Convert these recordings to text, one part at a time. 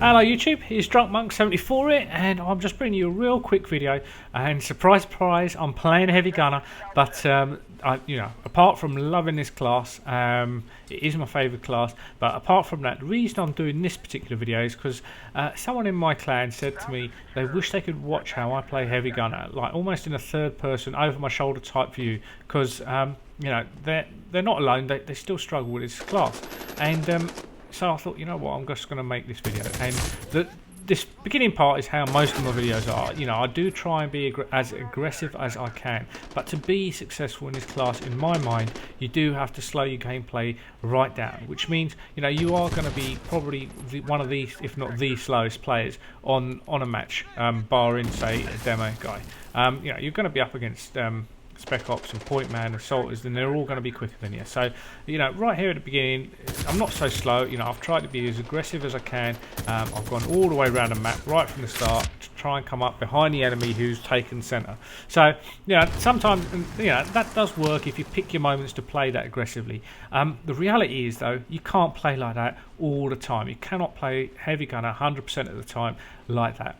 Hello YouTube, it's DrunkMonk74 here, and I'm just bringing you a real quick video. And surprise, surprise, I'm playing Heavy Gunner, but apart from loving this class, it is my favourite class. But apart from that, the reason I'm doing this particular video is because someone in my clan said to me they wish they could watch how I play Heavy Gunner, like almost in a third-person, over-my-shoulder type view, because they're not alone. They still struggle with this class, and so I thought, you know what, I'm just going to make this video. And this beginning part is how most of my videos are. You know, I do try and be as aggressive as I can, but to be successful in this class, in my mind, you do have to slow your gameplay right down, which means, you know, you are going to be probably one of the, if not the slowest players on a match, barring, say, a demo guy. You're going to be up against Spec Ops and Point Man, Assaulters, and they're all going to be quicker than you. So, you know, right here at the beginning, I'm not so slow. You know, I've tried to be as aggressive as I can. I've gone all the way around the map right from the start to try and come up behind the enemy who's taken centre. So, you know, sometimes, you know, that does work if you pick your moments to play that aggressively. The reality is, though, you can't play like that all the time. You cannot play Heavy Gunner 100% of the time like that.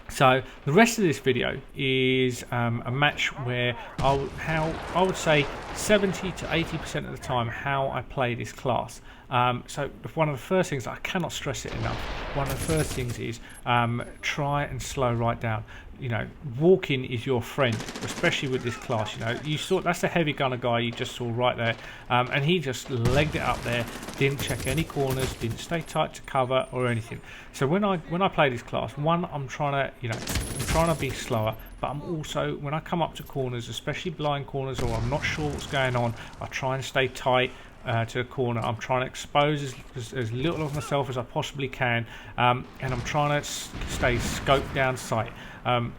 So the rest of this video is a match where I would say 70 to 80% of the time how I play this class. So one of the first things, I cannot stress it enough, one of the first things is try and slow right down. You know, walking is your friend, especially with this class. You know, you saw that's the Heavy Gunner guy you just saw right there, and he just legged it up there, didn't check any corners, didn't stay tight to cover or anything. So when I play this class, one, I'm trying to be slower, but I'm also, when I come up to corners, especially blind corners, or I'm not sure what's going on, I try and stay tight to the corner. I'm trying to expose as little of myself as I possibly can, and I'm trying to stay scoped down sight. And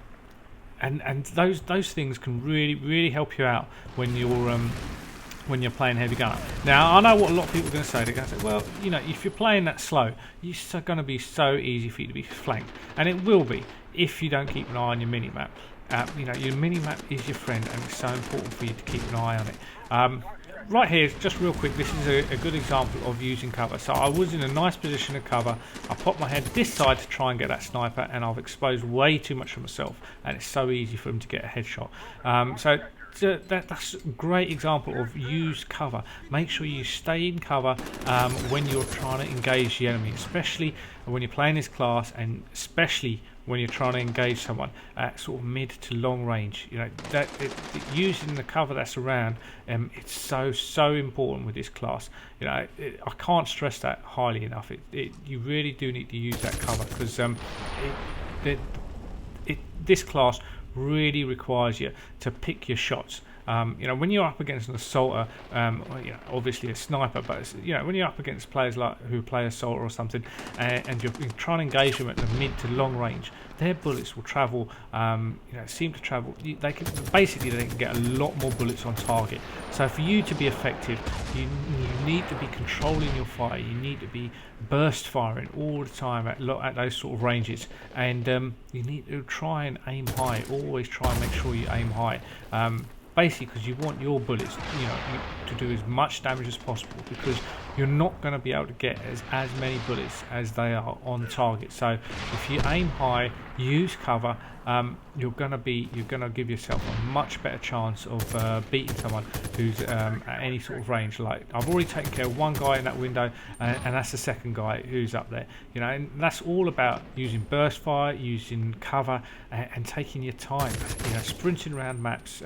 those things can really help you out when you're playing Heavy Gunner. Now, I know what a lot of people are going to say. They're going to say, well, you know, if you're playing that slow, it's going to be so easy for you to be flanked, and it will be if you don't keep an eye on your mini-map. You know, your mini-map is your friend, and it's so important for you to keep an eye on it. Right here, just real quick, this is a good example of using cover. So I was in a nice position of cover. I popped my head this side to try and get that sniper, and I've exposed way too much of myself, and it's so easy for him to get a headshot. That's a great example of use cover. Make sure you stay in cover when you're trying to engage the enemy, especially when you're playing this class, and especially when you're trying to engage someone at sort of mid to long range. You know, using the cover that's around, it's so important with this class. You know, I can't stress that highly enough. You really do need to use that cover, because this class really requires you to pick your shots. You know, when you're up against an assaulter, you know, obviously a sniper, but you know, when you're up against players like who play assaulter or something, and you're trying to engage them at the mid to long range, their bullets will travel. Seem to travel. They can get a lot more bullets on target. So for you to be effective, you need to be controlling your fire. You need to be burst firing all the time at those sort of ranges, and you need to try and aim high. Always try and make sure you aim high. Basically, because you want your bullets, to do as much damage as possible, because you're not going to be able to get as many bullets as they are on target. So if you aim high, use cover, you're going to give yourself a much better chance of beating someone who's at any sort of range. Like, I've already taken care of one guy in that window, and that's the second guy who's up there. You know, and that's all about using burst fire, using cover, and taking your time. You know, sprinting around maps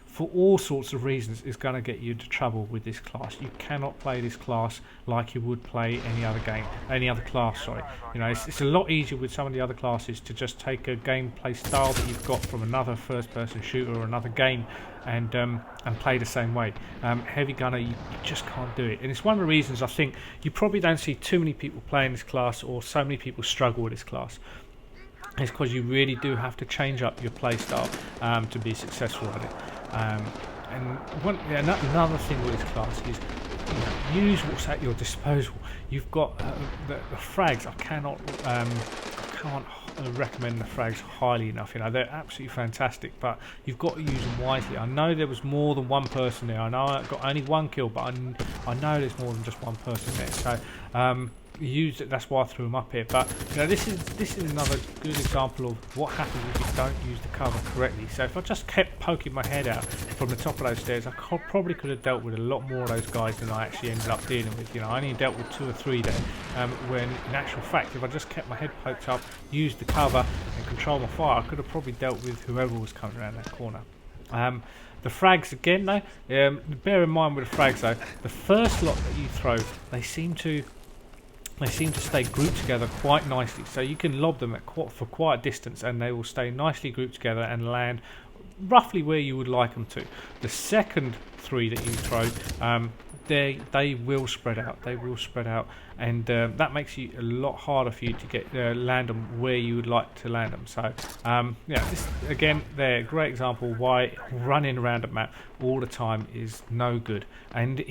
for all sorts of reasons is going to get you into trouble with this class. You cannot play this class like you would play any other class. Sorry. You know, it's a lot easier with some of the other classes to just take a gameplay style that you've got from another first-person shooter or another game, and play the same way. Heavy Gunner, you just can't do it, and it's one of the reasons I think you probably don't see too many people playing this class, or so many people struggle with this class. It's because you really do have to change up your play style to be successful at it. Another thing with this class is, you know, use what's at your disposal. You've got the frags. I can't recommend the frags highly enough. You know, they're absolutely fantastic, but you've got to use them wisely. I know there was more than one person there. I know I got only one kill, but I know there's more than just one person there. So used it. That's why I threw them up here. But you know, this is another good example of what happens if you don't use the cover correctly. So if I just kept poking my head out from the top of those stairs, I probably could have dealt with a lot more of those guys than I actually ended up dealing with. You know, I only dealt with 2 or 3 there. When in actual fact, if I just kept my head poked up, used the cover, and controlled my fire, I could have probably dealt with whoever was coming around that corner. The frags again though, bear in mind with the frags though, the first lot that you throw, they seem to stay grouped together quite nicely, so you can lob them for quite a distance and they will stay nicely grouped together and land roughly where you would like them to. The second 3 that you throw, they will spread out. They will spread out, and that makes it a lot harder for you to get land them where you would like to land them. So yeah, this again, they're a great example why running around a map all the time is no good. And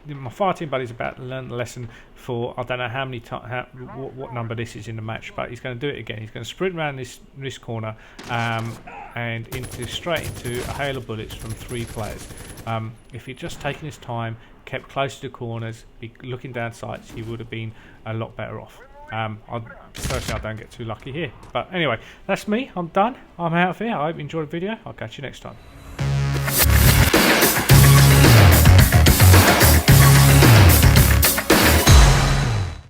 my fire team buddy's about to learn the lesson for I don't know how many what number this is in the match, but he's going to do it again. He's going to sprint around this corner and straight into a hail of bullets from 3 players. If he'd just taken his time, kept close to the corners, be looking down sights, he would have been a lot better off. Personally, I don't get too lucky here. But anyway, that's me. I'm done. I'm out of here. I hope you enjoyed the video. I'll catch you next time.